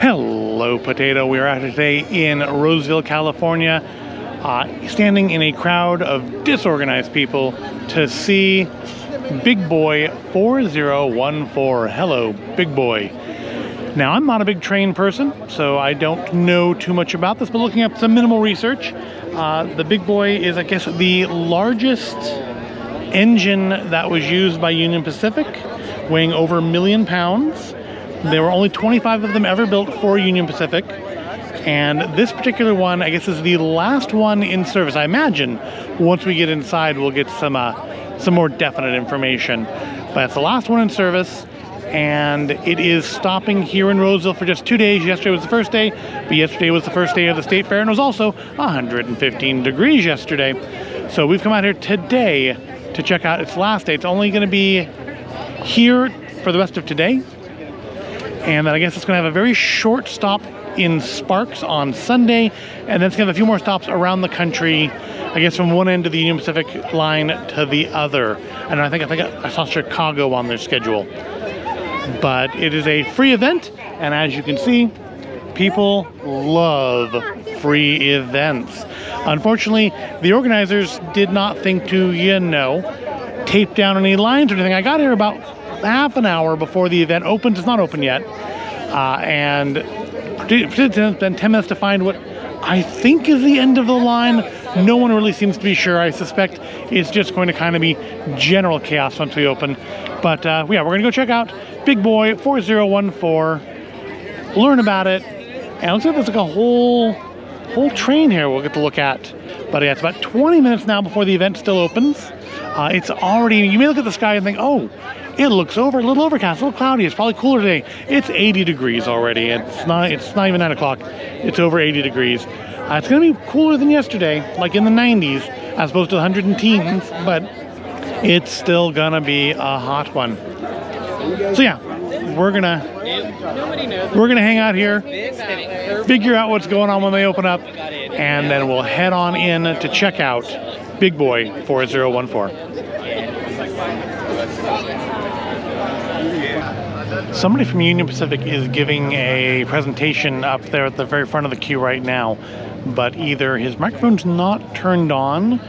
Hello, Potato. We are out today in Roseville, California, standing in a crowd of disorganized people to see Big Boy 4014. Hello, Big Boy. Now, I'm not a big train person, so I don't know too much about this, but looking up some minimal research, the Big Boy is, I guess, the largest engine that was used by Union Pacific, weighing over 1 million pounds. There were only 25 of them ever built for Union Pacific, and this particular one, I guess, is the last one in service. I imagine once we get inside, we'll get some more definite information. But it's the last one in service, and it is stopping here in Roseville for just 2 days. Yesterday was the first day, but yesterday was the first day of the State Fair, and it was also 115 degrees yesterday. So we've come out here today to check out its last day. It's only going to be here for the rest of today. And then I guess it's going to have a very short stop in Sparks on Sunday, and then it's going to have a few more stops around the country, I guess from one end of the Union Pacific line to the other. And I think I saw Chicago on their schedule. But it is a free event, and as you can see, people love free events. Unfortunately, the organizers did not think to, tape down any lines or anything. I got here about half an hour before the event opens. It's not open yet, and it's been 10 minutes to find what I think is the end of the line. No one really seems to be sure. I suspect it's just going to kind of be general chaos once we open. But yeah, we're gonna go check out Big Boy 4014, learn about it, and it looks like there's like a whole train here we'll get to look at. But yeah, it's about 20 minutes now before the event still opens. It's already, you may look at the sky and think, oh, it looks a little overcast, a little cloudy. It's probably cooler today. It's 80 degrees already. It's not even 9 o'clock. It's over 80 degrees. It's going to be cooler than yesterday, like in the 90s, as opposed to the 110s, but it's still going to be a hot one. So yeah, we're gonna hang out here, figure out what's going on when they open up, and then we'll head on in to check out Big Boy 4014. Somebody from Union Pacific is giving a presentation up there at the very front of the queue right now, but either his microphone's not turned on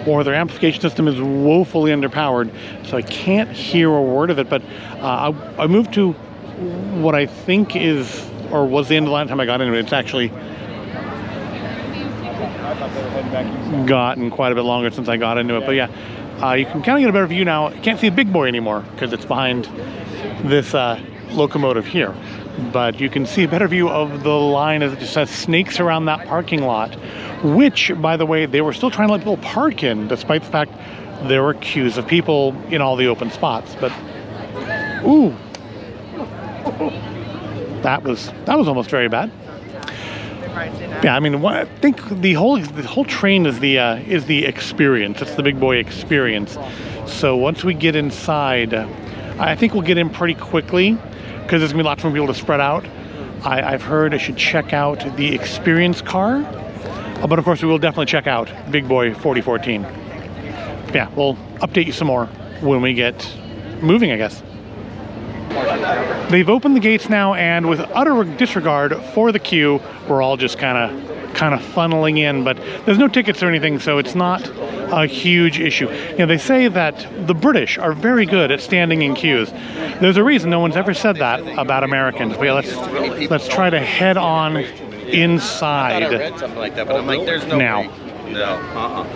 or their amplification system is woefully underpowered, so I can't hear a word of it. But I moved to what I think is, or was the end of the line time I got into it. It's actually gotten quite a bit longer since I got into it. But yeah, you can kind of get a better view now. I can't see a Big Boy anymore because it's behind this locomotive here. But you can see a better view of the line as it just has snakes around that parking lot, which, by the way, they were still trying to let people park in, despite the fact there were queues of people in all the open spots. But, ooh, that was almost very bad. Yeah, I mean, I think the whole train is the experience. It's the Big Boy experience. So once we get inside, I think we'll get in pretty quickly because there's gonna be lots more people to spread out. I've heard I should check out the experience car, but of course we will definitely check out Big Boy 4014. Yeah, we'll update you some more when we get moving, I guess. They've opened the gates now, and with utter disregard for the queue, we're all just kind of funneling in, but there's no tickets or anything, so it's not a huge issue. They say that the British are very good at standing in queues. There's a reason no one's ever said that about Americans. But yeah, let's try to head on inside. I thought I read something like that, but I'm like, there's no now. way. No.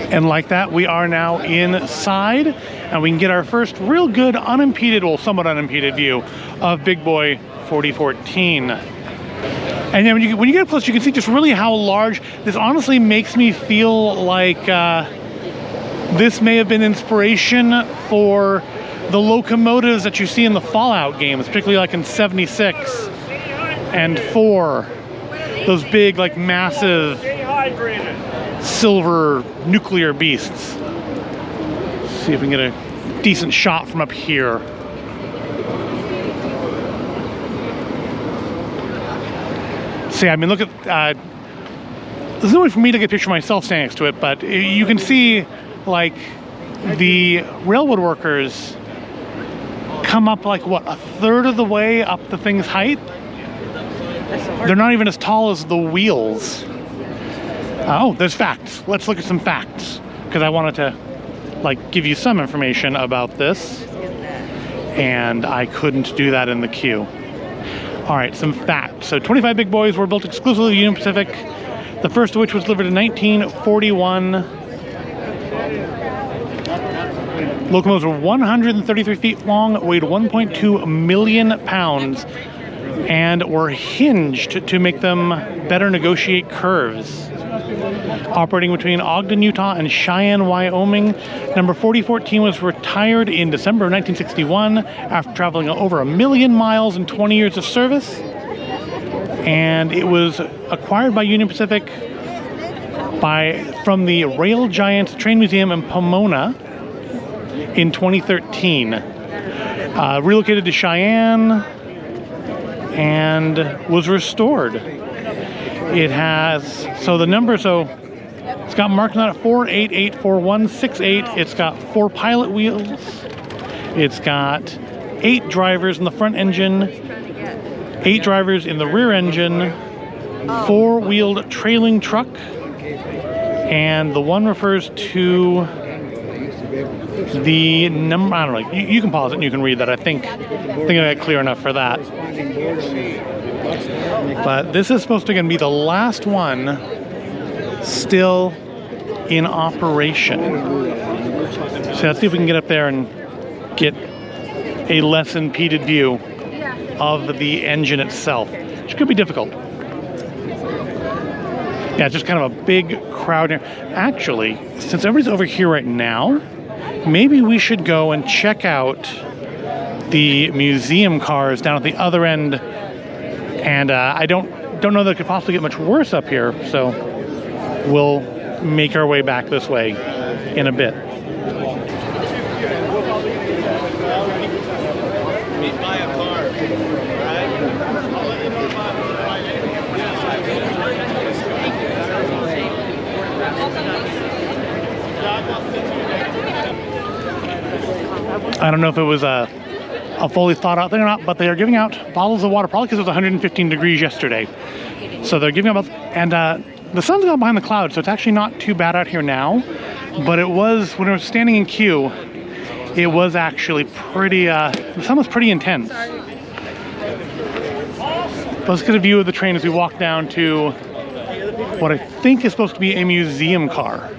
And like that, we are now inside, and we can get our first real good unimpeded, well, somewhat unimpeded view of Big Boy 4014. And then when you get close, you can see just really how large this honestly makes me feel like this may have been inspiration for the locomotives that you see in the Fallout games, particularly like in 76 and 4. those big, like massive silver nuclear beasts. Let's see if we can get a decent shot from up here. See, I mean, look at, there's no way for me to get a picture of myself standing next to it, but you can see, like, the railroad workers come up, like, what, a third of the way up the thing's height? They're not even as tall as the wheels. Oh, there's facts. Let's look at some facts, because I wanted to, like, give you some information about this, and I couldn't do that in the queue. All right, some facts. So 25 big boys were built exclusively at Union Pacific, the first of which was delivered in 1941. Locomotives were 133 feet long, weighed 1.2 million pounds, and were hinged to make them better negotiate curves. Operating between Ogden, Utah and Cheyenne, Wyoming, number 4014 was retired in December of 1961 after traveling over 1 million miles in 20 years of service. And it was acquired by Union Pacific from the Rail Giant Train Museum in Pomona in 2013. Relocated to Cheyenne and was restored. It has, so the number, so it's got marked on it 4884168. It's got 4 pilot wheels. It's got 8 drivers in the front engine, 8 drivers in the rear engine, 4-wheeled trailing truck, and the one refers to the number, I don't know, you can pause it and you can read that. I think I got clear enough for that. But this is supposed to again be the last one still in operation. So let's see if we can get up there and get a less impeded view of the engine itself, which could be difficult. Yeah, it's just kind of a big crowd here. Actually, since everybody's over here right now, maybe we should go and check out the museum cars down at the other end. And I don't know that it could possibly get much worse up here, so we'll make our way back this way in a bit. I don't know if it was a fully thought out thing or not, but they are giving out bottles of water, probably because it was 115 degrees yesterday. So they're giving out, and the sun's gone behind the clouds, so it's actually not too bad out here now. But it was, when I was standing in queue, it was actually pretty, the sun was pretty intense. But let's get a view of the train as we walk down to what I think is supposed to be a museum car.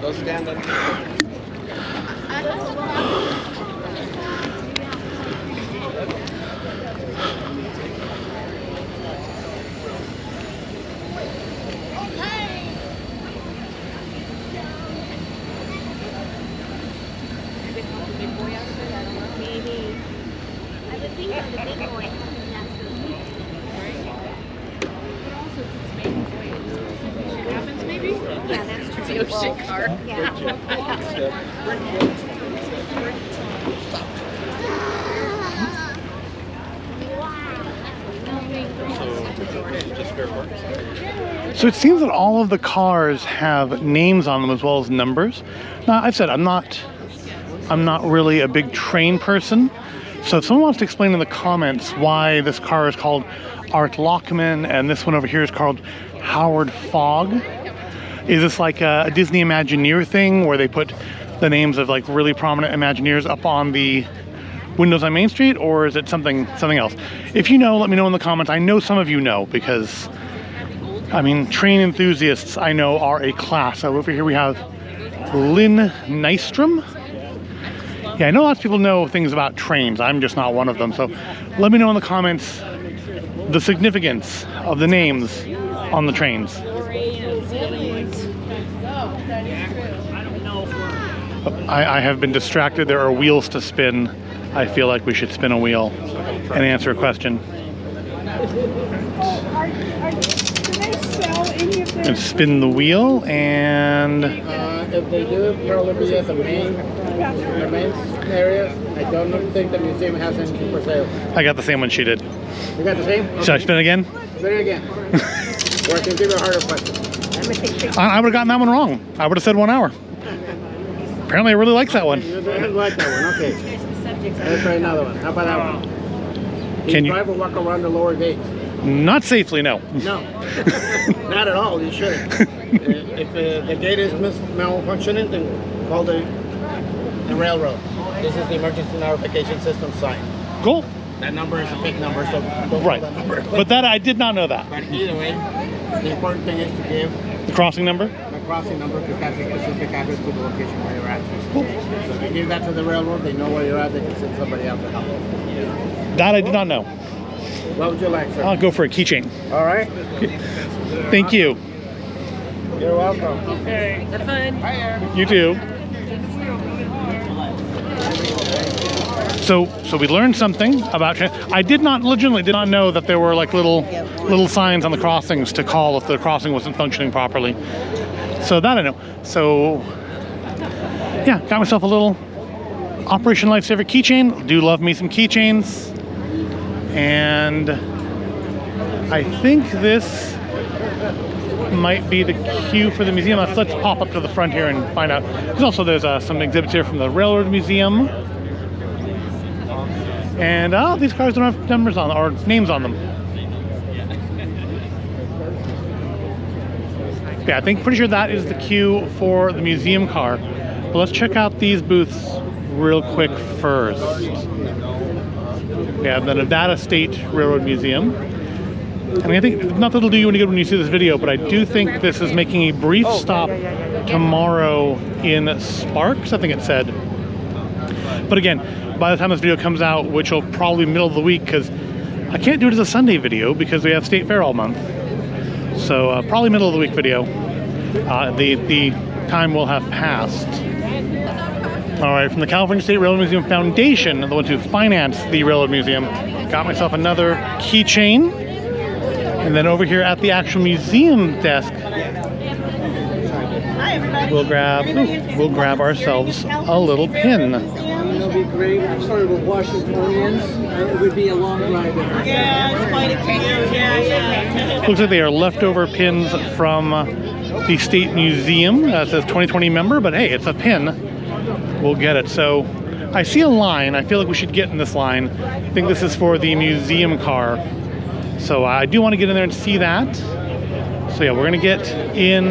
Go stand up. Ocean car. So it seems that all of the cars have names on them as well as numbers. Now, I've said I'm not really a big train person. So if someone wants to explain in the comments why this car is called Art Lockman and this one over here is called Howard Fogg. Is this like a Disney Imagineer thing where they put the names of like really prominent Imagineers up on the windows on Main Street, or is it something else? If you know, let me know in the comments. I know some of you know, because I mean, train enthusiasts I know are a class. So over here we have Lynn Nystrom. Yeah, I know lots of people know things about trains. I'm just not one of them. So let me know in the comments the significance of the names on the trains. I have been distracted. There are wheels to spin. I feel like we should spin a wheel and answer a question. And spin the wheel, and if they do, probably be at the main area. I don't think the museum has anything for sale. I got the same one she did. You got the same? Okay. Should I spin again? Spin it again. Or I can give you a harder question. I would have gotten that one wrong. I would have said 1 hour. Apparently I really like that one. You didn't like that one, okay. Let's try another one. How about that one? Can you drive or walk around the lower gates? Not safely, no. No, not at all. You shouldn't. If the gate is malfunctioning, then call the railroad. This is the emergency notification system sign. Cool. That number is a fake number, so don't call that number. But that I did not know that. But either way, the important thing is to give the crossing number. The crossing number, because that's a specific address to the location where you're at. Cool. So if you give that to the railroad, they know where you're at. They can send somebody out to help. That I did not know. What would you like, sir? I'll go for a keychain. All right. Thank you. You're welcome. Okay. Have fun. You too. So we learned something about. I legitimately did not know that there were like little signs on the crossings to call if the crossing wasn't functioning properly. So that I know. So yeah, got myself a little Operation Lifesaver keychain. Do love me some keychains. And I think this might be the queue for the museum. Let's pop up to the front here and find out. There's some exhibits here from the Railroad Museum. And these cars don't have numbers on or names on them. Yeah, pretty sure that is the queue for the museum car. But let's check out these booths real quick first. We have the Nevada State Railroad Museum. I mean, I think not that it'll do you any good when you see this video, but I do think this is making a brief stop tomorrow in Sparks, I think it said. But again, by the time this video comes out, which will probably be middle of the week, because I can't do it as a Sunday video because we have State Fair all month. So probably middle of the week video. The time will have passed. All right, from the California State Railroad Museum Foundation, the ones who finance the Railroad Museum, got myself another keychain. And then over here at the actual museum desk, we'll grab ourselves a little pin. It'll be great. I'm sorry about Washingtonians. It would be a long drive. Yeah, it's quite a cute. Yeah. Looks like they are leftover pins from the State Museum. It says 2020 member, but hey, it's a pin. We'll get it. So I see a line. I feel like we should get in this line. I think this is for the museum car. So I do want to get in there and see that. So yeah, we're gonna get in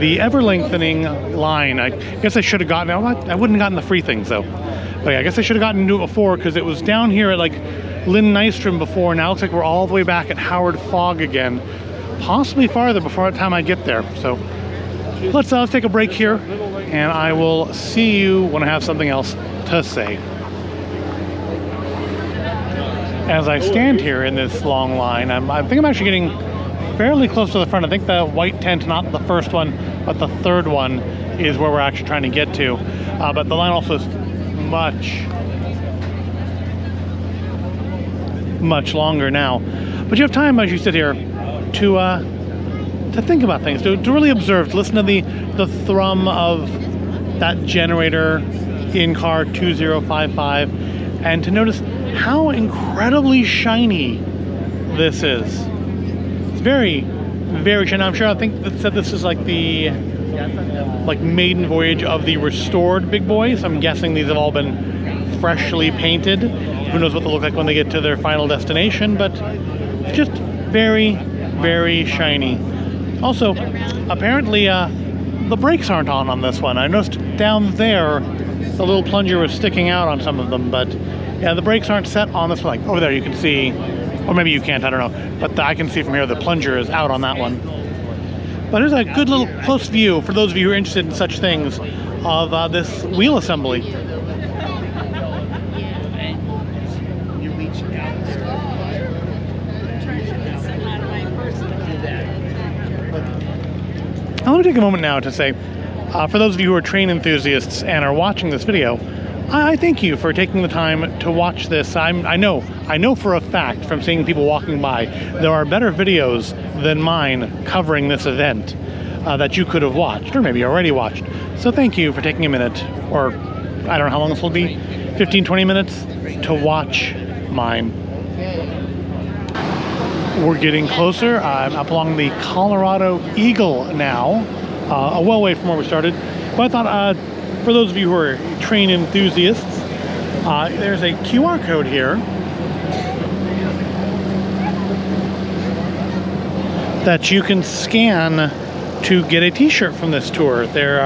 the ever-lengthening line. I guess I should have gotten, I wouldn't have gotten the free things though. But yeah, I guess I should have gotten into it before because it was down here at like Lynn Nystrom before. Now it looks like we're all the way back at Howard Fogg again. Possibly farther before the time I get there. So let's take a break here and I will see you when I have something else to say. As I stand here in this long line, I think I'm actually getting fairly close to the front. I think the white tent, not the first one, but the third one is where we're actually trying to get to. But the line also is much longer now. But you have time as you sit here to think about things, to really observe, to listen to the thrum of that generator in car 2055, and to notice how incredibly shiny this is. It's very, very shiny. I'm sure, I think that said this is like the maiden voyage of the restored Big Boy. So I'm guessing these have all been freshly painted. Who knows what they'll look like when they get to their final destination, but just very, very shiny. Also, apparently the brakes aren't on this one. I noticed down there the little plunger was sticking out on some of them, but yeah, the brakes aren't set on this one. Like over there you can see, or maybe you can't, I don't know, but I can see from here the plunger is out on that one. But here's a good little close view for those of you who are interested in such things of this wheel assembly. Now, let me take a moment now to say, For those of you who are train enthusiasts and are watching this video, I thank you for taking the time to watch this. I know for a fact from seeing people walking by, there are better videos than mine covering this event that you could have watched, or maybe already watched. So thank you for taking a minute, or I don't know how long this will be, 15-20 minutes, to watch mine. We're getting closer. I'm up along the Colorado Eagle now, a well way from where we started. But I thought, for those of you who are train enthusiasts, there's a QR code here that you can scan to get a t-shirt from this tour. There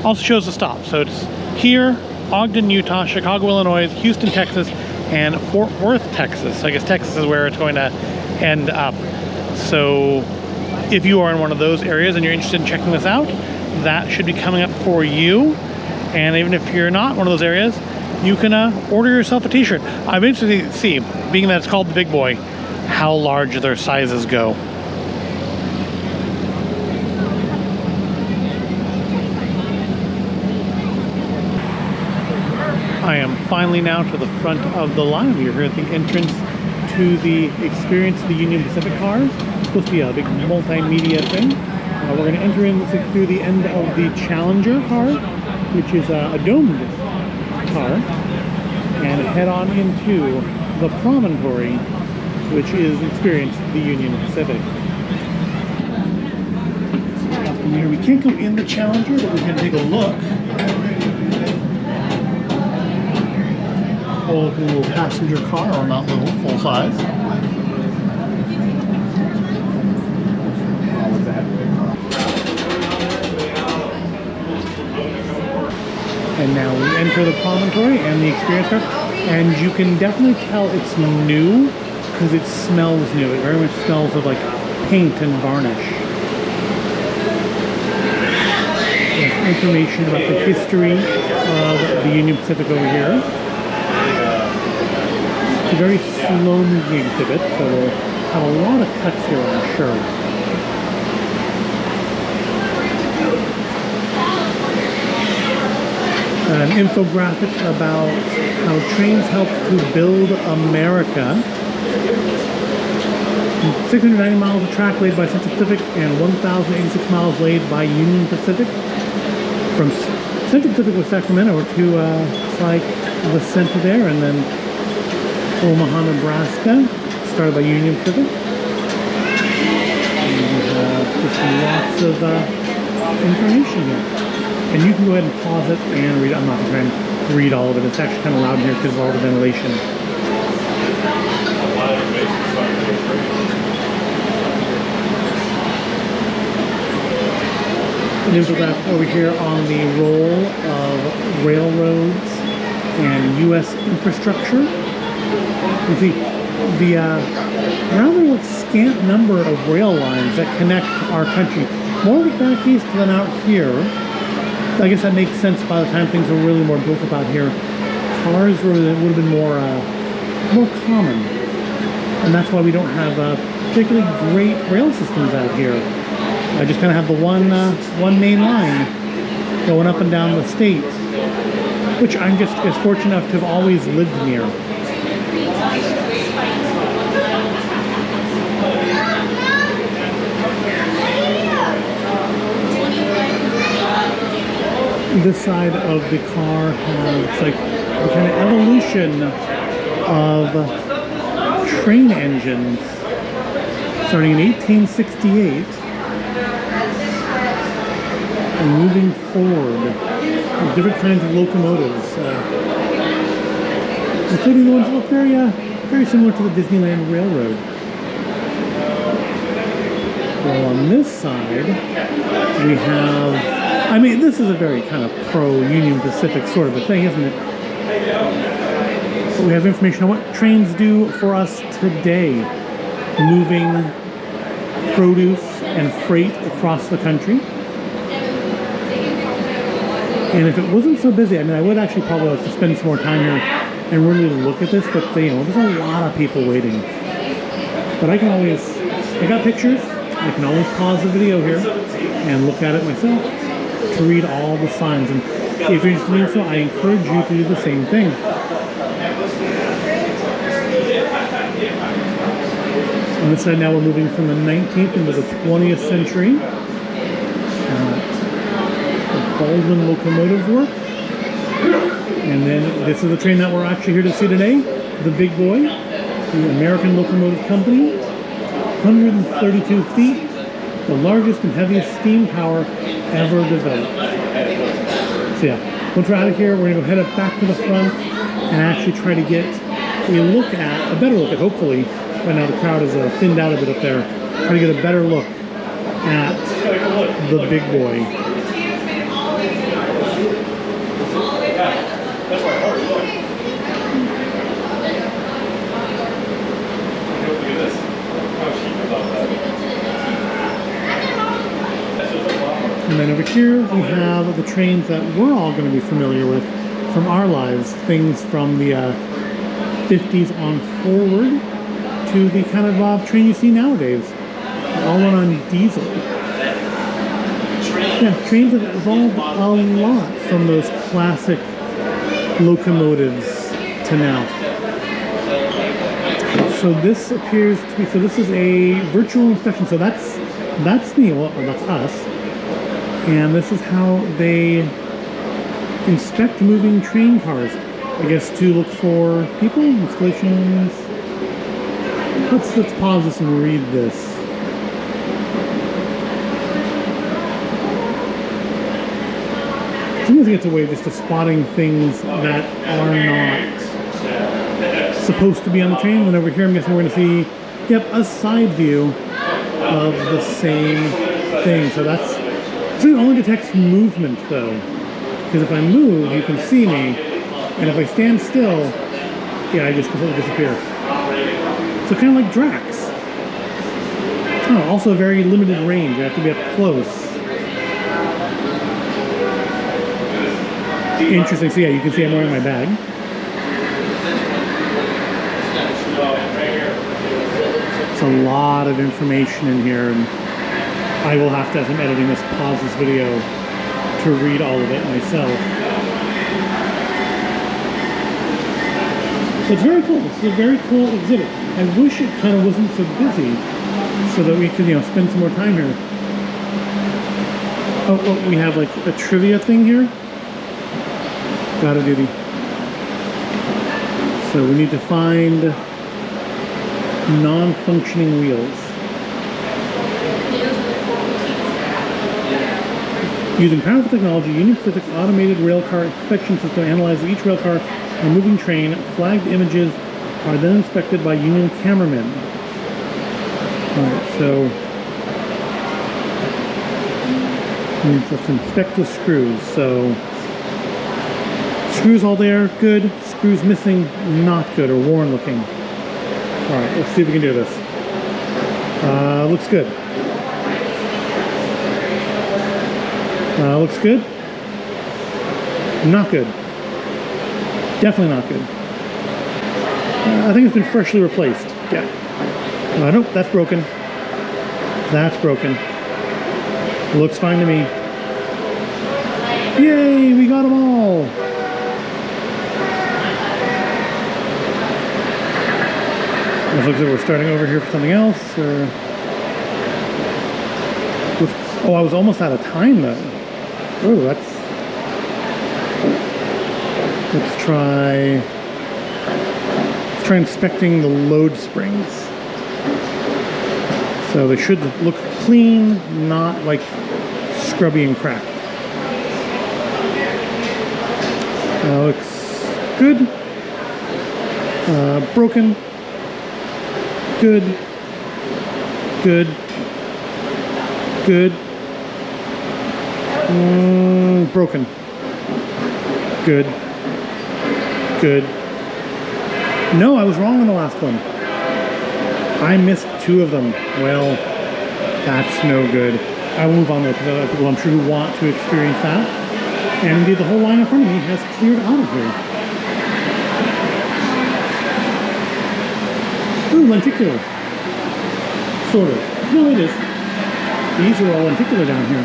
also shows the stop. So it's here, Ogden, Utah, Chicago, Illinois, Houston, Texas, and Fort Worth, Texas. I guess Texas is where it's going to end up. So if you are in one of those areas and you're interested in checking this out, that should be coming up for you. And even if you're not one of those areas, you can order yourself a t-shirt. I'm interested to see, being that it's called the Big Boy, how large their sizes go. I am finally now to the front of the line. We're here at the entrance to the Experience the Union Pacific car. It's supposed to be a big multimedia thing. We're going to enter in through the end of the Challenger car, which is a domed car, and head on into the Promontory, which is Experience the Union Pacific. So from here, we can't go in the Challenger, but we can take a look. Whole little passenger car, or not little, full size. And now we enter the Promontory and the Experience car, and you can definitely tell it's new because it smells new. It very much smells of like paint and varnish. There's information about the history of the Union Pacific over here. It's a very slow-moving exhibit, so we'll have a lot of cuts here, I'm sure. An infographic about how trains helped to build America. 690 miles of track laid by Central Pacific and 1,086 miles laid by Union Pacific. From Central Pacific with Sacramento to it's like the center there, and then Omaha, Nebraska, started by Union Pacific. And we have just lots of information here. And you can go ahead and pause it and read it. I'm not going to try and read all of it. It's actually kind of loud in here because of all the ventilation. An infographic over here on the role of railroads and U.S. infrastructure. You see, the rather scant number of rail lines that connect our country, more of it back east than out here. I guess that makes sense. By the time things were really more built up out here, cars would have been more common, and that's why we don't have particularly great rail systems out here. I just kind of have the one main line going up and down the state, which I'm just as fortunate enough to have always lived near. This side of the car has like the kind of evolution of train engines starting in 1868 and moving forward with different kinds of locomotives, including the ones that look very similar to the Disneyland Railroad. Well, on this side we have, I mean, this is a very kind of pro-Union Pacific sort of a thing, isn't it? But we have information on what trains do for us today, moving produce and freight across the country. And if it wasn't so busy, I mean, I would actually probably like to spend some more time here and really look at this, but you know, there's a lot of people waiting. But I got pictures. I can always pause the video here and look at it myself. to read all the signs. And if you're just doing so, I encourage you to do the same thing. On this side now we're moving from the 19th into the 20th century. The Baldwin locomotive work. And then this is the train that we're actually here to see today, the Big Boy, the American Locomotive Company, 132 feet, the largest and heaviest steam power ever developed. So yeah, once we're out of here, we're gonna go head up back to the front and actually try to get a better look at, hopefully, right now the crowd is thinned out a bit up there, try to get a better look at the Big Boy. And then over here we have the trains that we're all going to be familiar with from our lives, things from the 50s on forward to the kind of train you see nowadays, all run on diesel. Yeah, trains have evolved a lot from those classic locomotives to now. So this appears to be, so this is a virtual inspection. So that's me, or that's us. And this is how they inspect moving train cars. I guess to look for people, installations. Let's pause this and read this. Sometimes it's a way just of spotting things that are not supposed to be on the train. And over here, I'm guessing we're going to see, yep, a side view of the same thing. So that's, it only detects movement though, because if I move, you can see me, and if I stand still, yeah, I just completely disappear. So kind of like Drax. Oh, also a very limited range. I have to be up close. Interesting. So yeah, you can see I'm wearing my bag. It's a lot of information in here, and I will have to, as I'm editing this, pause this video to read all of it myself. It's very cool. This is a very cool exhibit. I wish it kind of wasn't so busy so that we could, spend some more time here. Oh, we have like a trivia thing here. Gotta do the... So we need to find non-functioning wheels. Using powerful technology, Union Pacific's automated railcar inspection system analyzes each railcar and moving train. Flagged images are then inspected by Union cameramen. Alright, so let's inspect the screws. So screws all there, good. Screws missing, not good, or worn looking. Alright, let's see if we can do this. Looks good. Looks good. Not good. Definitely not good. I think it's been freshly replaced. Yeah. Nope, that's broken. That's broken. Looks fine to me. Yay, we got them all. It looks like we're starting over here for something else, or... Oh, I was almost out of time though. Oh, let's try inspecting the load springs. So they should look clean, not like scrubby and cracked. Looks good. Broken. Good. Good. Good. Broken. Good. Good. No, I was wrong on the last one. I missed 2 of them. Well, that's no good. I will move on though, because there are people I'm sure who want to experience that. And indeed, the whole line in front of me has cleared out of here. Ooh, lenticular. Sort of. No, it is. These are all lenticular down here.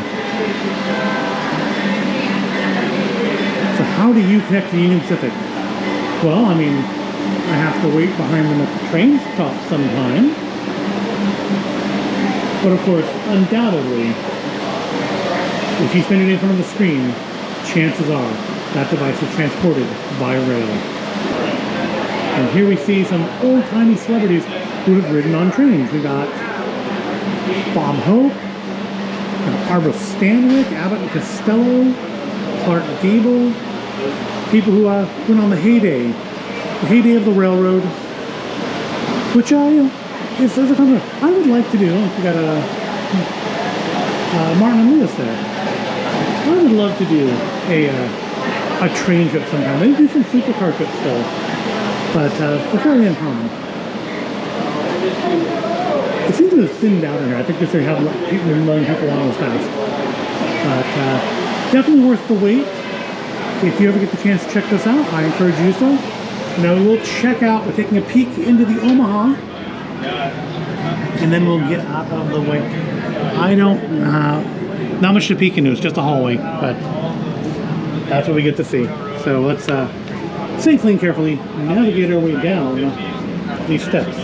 how do you connect to the Union Pacific? Well, I mean, I have to wait behind them at the train stop sometime. But of course, undoubtedly, if you spend your day in front of the screen, chances are that device is transported by rail. And here we see some old-timey celebrities who have ridden on trains. We got Bob Hope, Barbara Stanwyck, Abbott and Costello, Clark Gable, people who went on the heyday of the railroad, which you know, is a kind of I would like to do. We got Martin and Lewis there. I would love to do a train trip sometime. Maybe do some supercar trips still, but they're fairly uncommon. It seems to have thinned out in here. I think they have been letting people on as fast. But definitely worth the wait. If you ever get the chance to check this out, I encourage you to do so. Now we will check out, we're taking a peek into the Omaha, and then we'll get out of the way. I don't, not much to peek into, it's just a hallway, but that's what we get to see. So let's safely and carefully navigate our way down these steps.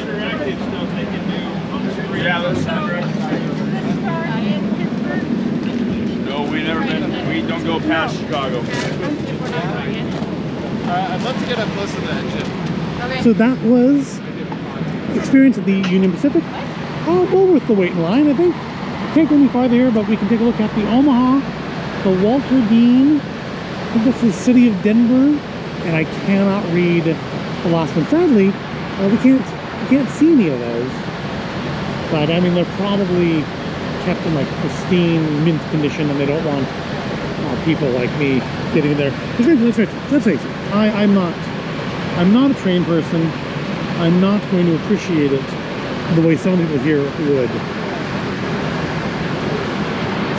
No, we never been. We don't go past Chicago. I'd love to get up close to the engine. So that was experience at the Union Pacific. Well worth the wait in line, I think. Can't go any farther here, but we can take a look at the Omaha, the Walter Dean. I think this is City of Denver, and I cannot read the last one. Sadly, we can't see any of those. But I mean, they're probably kept in like pristine mint condition, and they don't want people like me getting there. Let's face it, I'm not a train person. I'm not going to appreciate it the way some people here would.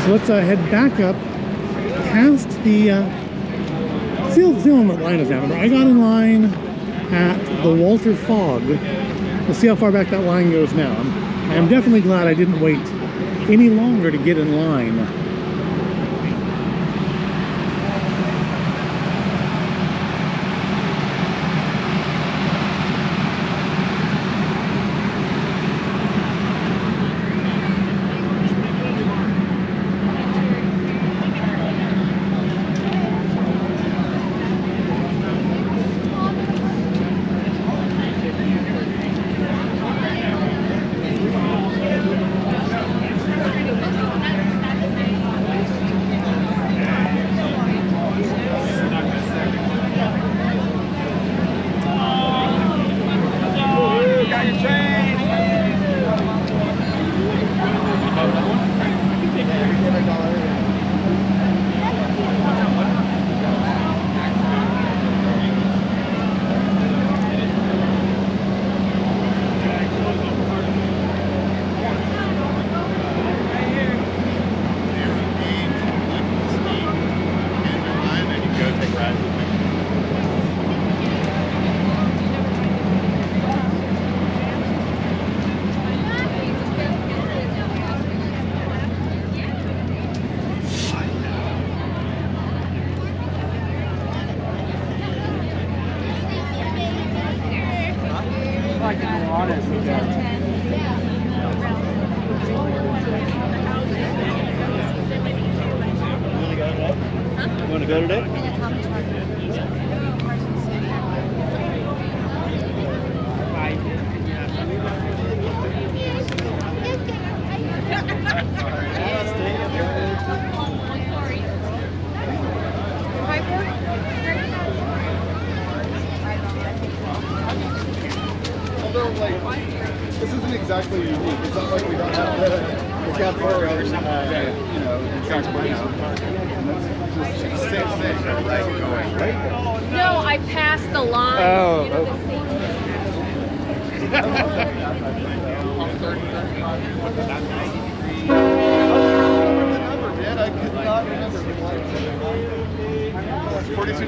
So let's head back up past the see how long that line is now. Remember, I got in line at the Walter Fogg. We'll see how far back that line goes now. I am definitely glad I didn't wait any longer to get in line. You want to go today? Although, like, this isn't exactly unique. It's not like we don't have the cab for, you know, transportation. It's the same thing, right? No, I passed the line. I could not remember the flight. 42.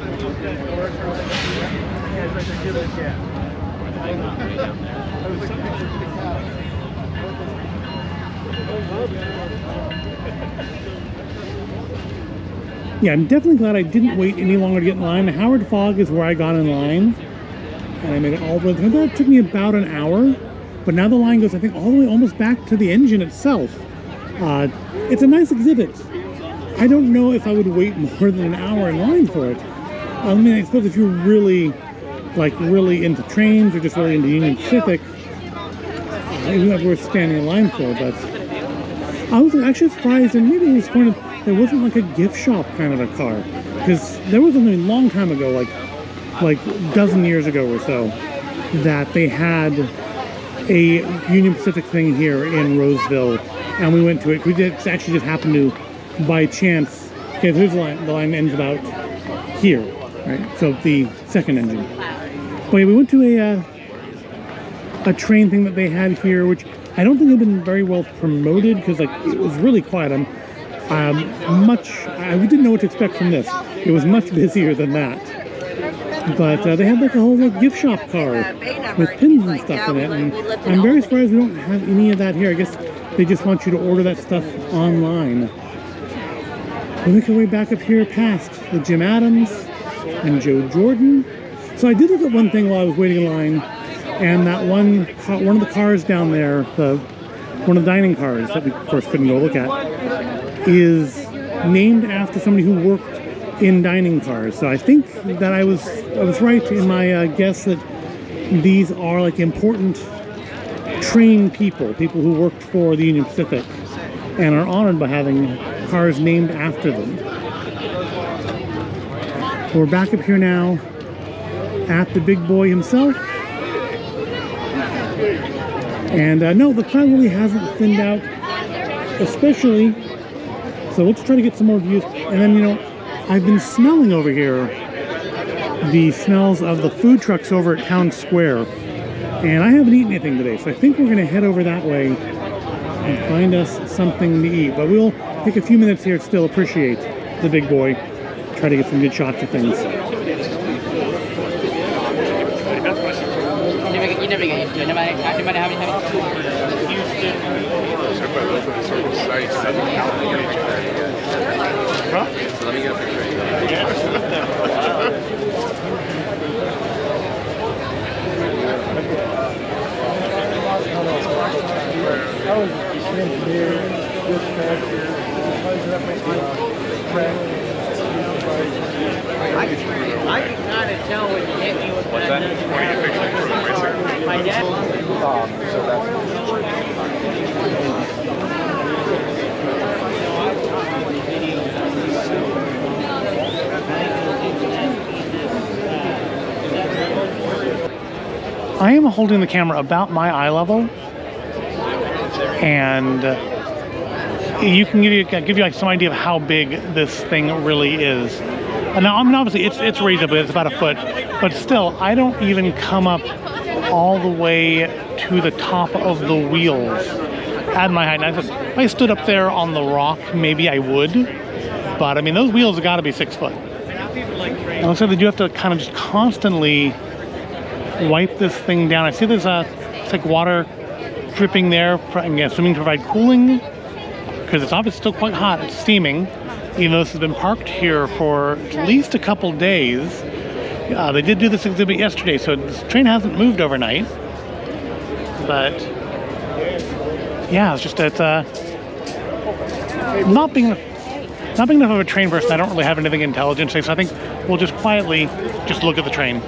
yeah, I'm definitely glad I didn't wait any longer to get in line. Howard Fog is where I got in line, and I made it all the way through. That took me about an hour, but now the line goes, I think, all the way almost back to the engine itself. It's a nice exhibit. I don't know if I would wait more than an hour in line for it. I mean, I suppose if you're really, like, really into trains or just really into Union Pacific, it would be worth standing in line for, but I was actually surprised and maybe disappointed there wasn't like a gift shop kind of a car, because there was a long time ago, like a dozen years ago or so, that they had a Union Pacific thing here in Roseville, and we went to it. We did actually just happen to, by chance, okay, here's the line. The line ends about here, right? So the second engine. But yeah, we went to a train thing that they had here, which I don't think had been very well promoted, because like it was really quiet. I didn't know what to expect from this. It was much busier than that. But they had like a whole gift shop car with pins and stuff in it, and I'm very surprised we don't have any of that here. I guess they just want you to order that stuff online. We make our way back up here past the Jim Adams and Joe Jordan. So I did look at one thing while I was waiting in line, and that one of the cars down there, one of the dining cars that we of course couldn't go look at, is named after somebody who worked in dining cars. So I think that I was right in my guess that these are like important train people who worked for the Union Pacific and are honored by having cars named after them. We're back up here now at the big boy himself. And no, the crowd really hasn't thinned out, especially, so let's try to get some more views. And then, you know, I've been smelling over here the smells of the food trucks over at Town Square, and I haven't eaten anything today, so I think we're going to head over that way and find us something to eat. But we'll take a few minutes here to still appreciate the big boy, try to get some good shots of things. So let me get a picture. I can kind of tell when you hit me with What's that? What are you picturing? my dad. So I am holding the camera about my eye level, and you can give you like some idea of how big this thing really is. And now, I mean, obviously it's raised up, it's about a foot, but still, I don't even come up all the way to the top of the wheels at my height. And if I stood up there on the rock, maybe I would, but I mean, those wheels have got to be 6 foot. And looks like they do have to kind of just constantly wipe this thing down. I see there's it's like water dripping there, I'm assuming to provide cooling, because it's obviously still quite hot. It's steaming, even though this has been parked here for at least a couple days. They did do this exhibit yesterday, so this train hasn't moved overnight. But yeah, it's not being enough of a train person. I don't really have anything intelligent to say, so I think we'll just quietly just look at the train.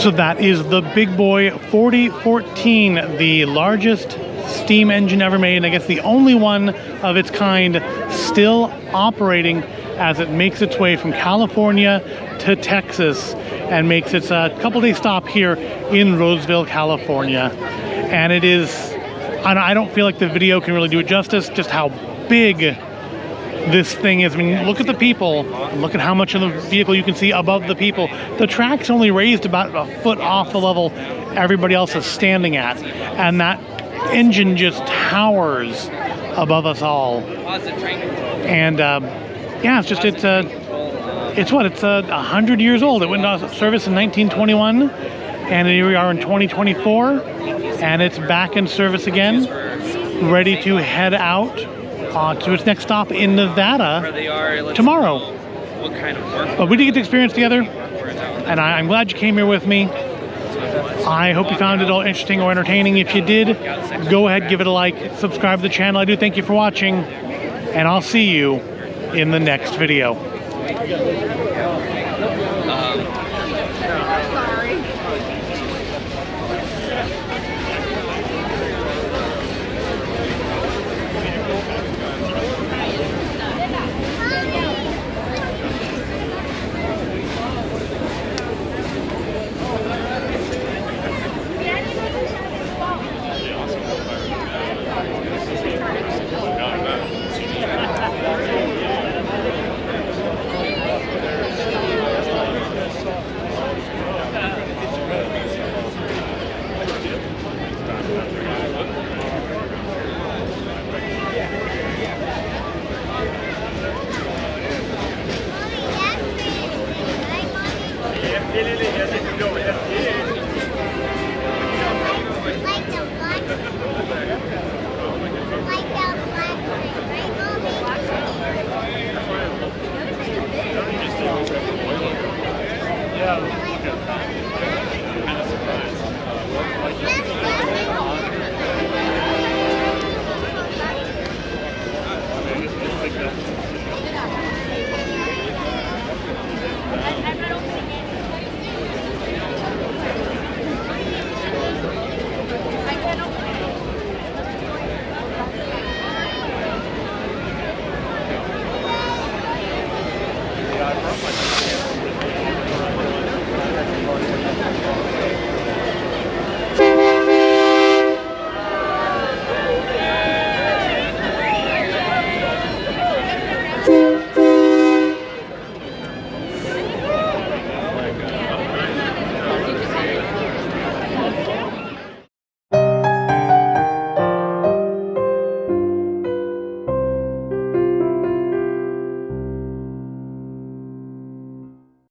So that is the Big Boy 4014, the largest steam engine ever made, and I guess the only one of its kind still operating as it makes its way from California to Texas and makes its couple-day stop here in Roseville, California. And it is, I don't feel like the video can really do it justice, just how big this thing is. I mean, look at the people, look at how much of the vehicle you can see above the people. The track's only raised about a foot off the level everybody else is standing at, and that engine just towers above us all. And yeah, it's 100 years old. It went into service in 1921, and here we are in 2024, and it's back in service again, ready to head out to its next stop in Nevada tomorrow. But we did get to experience together, and I'm glad you came here with me. I hope you found it all interesting or entertaining. If you did, go ahead, give it a like, subscribe to the channel. I do thank you for watching, and I'll see you in the next video.